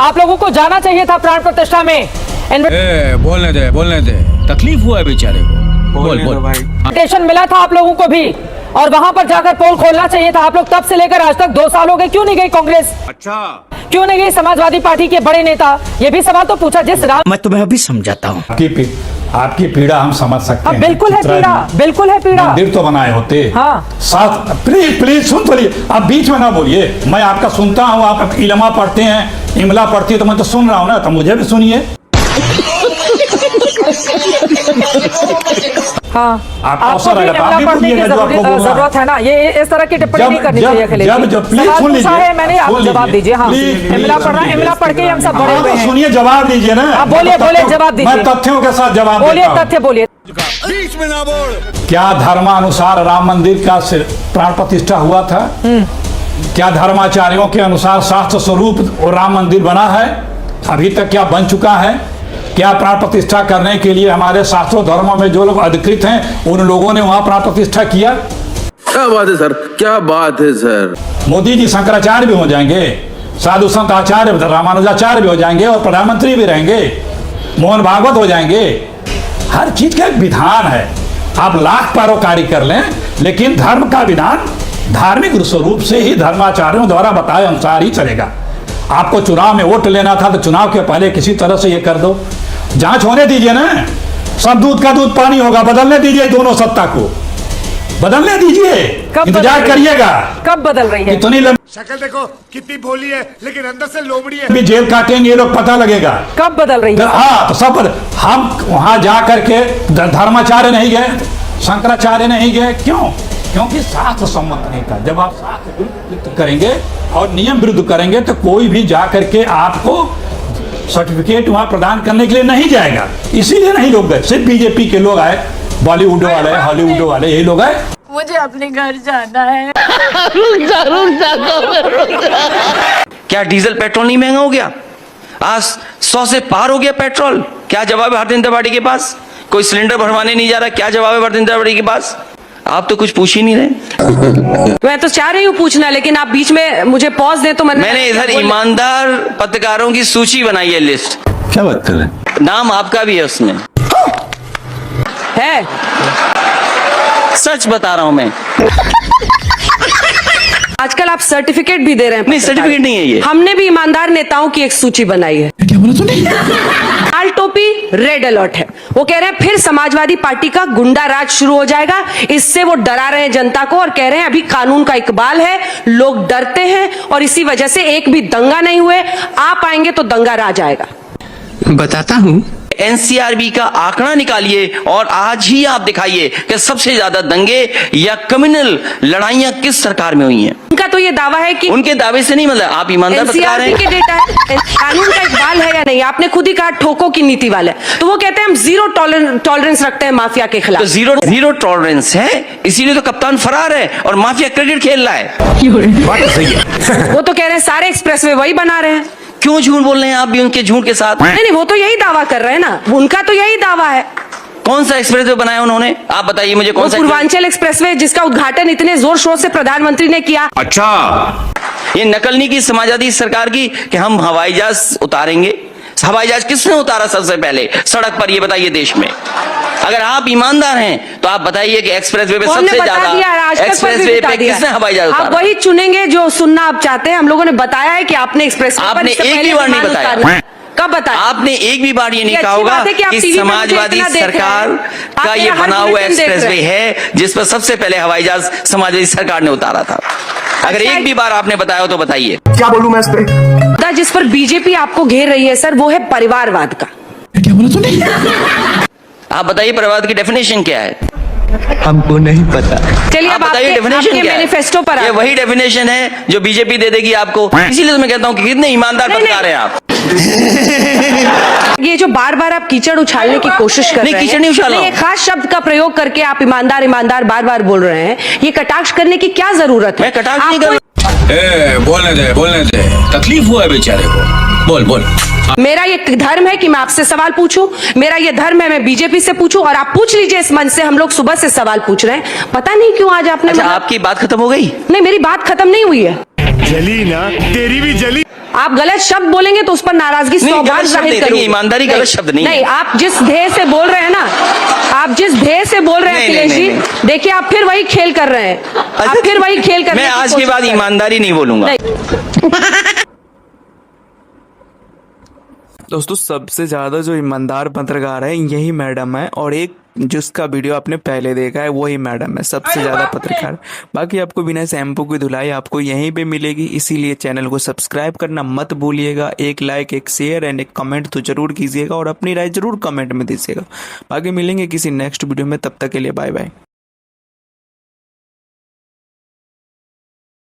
आप लोगों को जाना चाहिए था प्राण प्रतिष्ठा में। बोलने दे तकलीफ हुआ है बेचारे को। बोल इन्विटेशन मिला था आप लोगों को भी और वहां पर जाकर पोल खोलना चाहिए था। आप लोग तब से लेकर आज तक 2 साल हो गए, क्यों नहीं गई कांग्रेस? अच्छा क्यों नहीं गई समाजवादी पार्टी के बड़े नेता? ये भी सवाल तो पूछा। जिस राम मैं तुम्हें अभी समझाता हूँ। आपकी पीड़ा हम समझ सकते हैं। बिल्कुल है पीड़ा, बिल्कुल है पीड़ा। मंदिर तो बनाए होते। हाँ। साथ प्लीज सुन तो लिए, आप बीच में ना बोलिए। मैं आपका सुनता हूँ, आप इलमा पढ़ते हैं, इमला पढ़ती है, तो मैं तो सुन रहा हूँ ना, तो मुझे भी सुनिए। हाँ, आपको भी इमला पढ़ने की जरूरत है ना। ये इस तरह की टिप्पणी नहीं करनी चाहिए। मैंने आप जवाब दीजिए। हाँ, इमला पढ़ के हम सब बड़े हुए हैं। सुनिए, जवाब दीजिए ना। आप बोलिए जवाब दीजिए। मैं तथ्यों के साथ जवाब बोलिए, तथ्य बोलिए। बीच में ना बोल। क्या धर्मानुसार राम मंदिर का प्राण प्रतिष्ठा हुआ था? क्या धर्माचार्यों के अनुसार शास्त्र स्वरूप राम मंदिर बना है? अभी तक क्या बन चुका है? क्या प्राण प्रतिष्ठा करने के लिए हमारे शास्त्रों धर्मों में जो लोग अधिकृत हैं उन लोगों ने वहां प्राण प्रतिष्ठा किया? क्या बात है सर, क्या बात है सर। मोदी जी शंकराचार्य भी हो जाएंगे, साधु संत आचार्य रामानुजाचार्य भी हो जाएंगे और प्रधानमंत्री भी रहेंगे, मोहन भागवत हो जाएंगे। हर चीज का एक विधान है। आप लाख परोकारी कर लें, लेकिन धर्म का विधान धार्मिक स्वरूप से ही धर्माचार्यों द्वारा बताए अनुसार ही चलेगा। आपको चुनाव में वोट लेना था तो चुनाव के पहले किसी तरह से ये कर दो। जांच होने दीजिए ना। सब दूध का दूध पानी होगा। बदलने दीजिए, दोनों सत्ता को बदलने दीजिए। इंतजार करिएगा। कब बदल रही है? इतनी शक्ल देखो कितनी भोली है, लेकिन अंदर से लोमड़ी है। भी जेल काटेंगे ये लोग, पता लगेगा। कब बदल रही है? हाँ, तो सब हम वहां जा करके धर्माचार्य नहीं गए, शंकराचार्य नहीं गए। क्यों? क्योंकि शास्त्र सम्मत नहीं था। जब आप शास्त्र विरुद्ध करेंगे और नियम विरुद्ध करेंगे तो कोई भी जा करके आपको सर्टिफिकेट वहां प्रदान करने के लिए नहीं जाएगा। इसीलिए नहीं लोग गए। सिर्फ बीजेपी के लोग आए, बॉलीवुड वाले, हॉलीवुड वाले, यही लोग आए। मुझे अपने घर जाना है। क्या डीजल पेट्रोल नहीं महंगा हो गया? आज 100 से पार हो गया पेट्रोल। क्या जवाब है भारतीय जनता पार्टी के पास? कोई सिलेंडर भरवाने नहीं जा रहा। क्या जवाब है भारतीय जनता पार्टी के पास? आप तो कुछ पूछ ही नहीं रहे। मैं तो चाह रही हूँ पूछना, लेकिन आप बीच में मुझे पॉज दे तो मैंने इधर ईमानदार पत्रकारों की सूची बनाई है, लिस्ट। क्या बात कर रहे हैं? नाम आपका भी है उसमें। है, सच बता रहा हूं मैं। आजकल आप सर्टिफिकेट भी दे रहे हैं। नहीं, सर्टिफिकेट नहीं है ये। हमने भी ईमानदार नेताओं की एक सूची बनाई है। क्या बोला तूने? लाल टोपी रेड अलर्ट है। वो कह रहे हैं फिर समाजवादी पार्टी का गुंडा राज शुरू हो जाएगा। इससे वो डरा रहे हैं जनता को और कह रहे हैं अभी कानून का इकबाल है, लोग डरते हैं और इसी वजह से एक भी दंगा नहीं हुए। आप आएंगे तो दंगा राज आएगा। बताता हूँ। एनसीआरबी का आंकड़ा निकालिए और आज ही आप दिखाइए कि सबसे ज्यादा दंगे या कम्युनल लड़ाइयां किस सरकार में हुई हैं। उनका तो ये दावा है कि उनके दावे से नहीं, मतलब आप ईमानदार पत्रकार हैं। के डेटा है, कानून का इकबाल है या नहीं? आपने खुद ही कहा ठोको की नीति वाले। तो वो कहते हैं हम जीरो टॉलरेंस रखते हैं माफिया के खिलाफ। तो जीरो टॉलरेंस है, इसीलिए तो कप्तान फरार है और माफिया क्रिकेट खेल रहा है। बात सही है। वो तो कह रहे हैं सारे एक्सप्रेसवे वही बना रहे हैं। क्यों झूठ बोल रहे हैं आप भी उनके झूठ के साथ? नहीं, वो तो यही दावा कर रहे हैं ना। उनका तो यही दावा है। कौन सा एक्सप्रेसवे बनाया उन्होंने? आप बताइए मुझे कौन सा? पूर्वांचल एक्सप्रेसवे, जिसका उद्घाटन इतने जोर शोर से प्रधानमंत्री ने किया। अच्छा, ये नकल नहीं की समाजवादी सरकार की कि हम हवाई जहाज उतारेंगे। हवाई जहाज किसने उतारा सबसे पहले सड़क पर? ये बताइए देश में। अगर आप ईमानदार हैं तो आप बताइए कि एक्सप्रेसवे पे सबसे ज्यादा एक्सप्रेसवे पे किसने हवाई जहाज उतारा? आप वही चुनेंगे जो सुनना आप चाहते हैं। हम लोगों ने बताया है कि आपने एक्सप्रेसवे आपने एक भी बार नहीं बताया। कब बताया? आपने एक भी बार ये नहीं कहा होगा कि समाजवादी सरकार का ये बना हुआ एक्सप्रेसवे है जिस पर सबसे पहले हवाई जहाज समाजवादी सरकार ने उतारा था। अगर एक भी बार आपने बताया हो तो बताइए। क्या बोलूं मैं इस पे? जिस पर बीजेपी आपको घेर रही है सर, वो है परिवारवाद का। क्या बोला तूने? आप बताइए परिवारवाद की डेफिनेशन क्या है? हमको नहीं पता। चलिए अब बताइए डेफिनेशन क्या है? मैनिफेस्टो पर ये वही डेफिनेशन है जो बीजेपी दे देगी आपको। इसीलिए तो मैं कहता हूँ कि कितने ईमानदार पत्रकार हैं आप। ये जो बार बार आप कीचड़ उछालने की कोशिश कर रहे हैं। कीचड़ नहीं उछाल रहा हूं। एक खास शब्द का प्रयोग करके आप ईमानदार ईमानदार बार बार बोल रहे हैं। ये कटाक्ष करने की क्या जरूरत है? मैं कटाक्ष नहीं कर। बोलने दे तकलीफ हुआ है बेचारे को। बोल। मेरा ये धर्म है कि मैं आपसे सवाल पूछूं। मेरा ये धर्म है मैं बीजेपी से पूछूं और आप पूछ लीजिए इस मंच से। हम लोग सुबह से सवाल पूछ रहे हैं। पता नहीं क्यों आज आपने अच्छा, आपकी बात खत्म हो गई? नहीं, मेरी बात खत्म नहीं हुई है। जली ना, तेरी भी जली। आप गलत शब्द बोलेंगे तो उस पर नाराजगी नहीं, 100 बार गलत शब्द जाहिर नहीं, करूंगी। देखिए, ईमानदारी गलत शब्द नहीं है। नहीं, आप जिस ध्येय से बोल रहे हैं ना, आप जिस ध्येय से बोल रहे हैं नहीं, अखिलेश नहीं, जी, देखिए आप फिर वही खेल कर रहे हैं, आप फिर वही खेल कर मैं आज के बाद ईमानदारी नहीं बोलूंगा। दोस्तों सबसे ज़्यादा जो ईमानदार पत्रकार है यही मैडम है, और एक जिसका वीडियो आपने पहले देखा है वही मैडम है सबसे ज़्यादा पत्रकार। बाकी आपको बिना शैम्पू की धुलाई आपको यहीं पे मिलेगी, इसीलिए चैनल को सब्सक्राइब करना मत भूलिएगा। एक लाइक, एक शेयर एंड एक कमेंट तो जरूर कीजिएगा और अपनी राय जरूर कमेंट में दीजिएगा। बाकी मिलेंगे किसी नेक्स्ट वीडियो में, तब तक के लिए बाय बाय।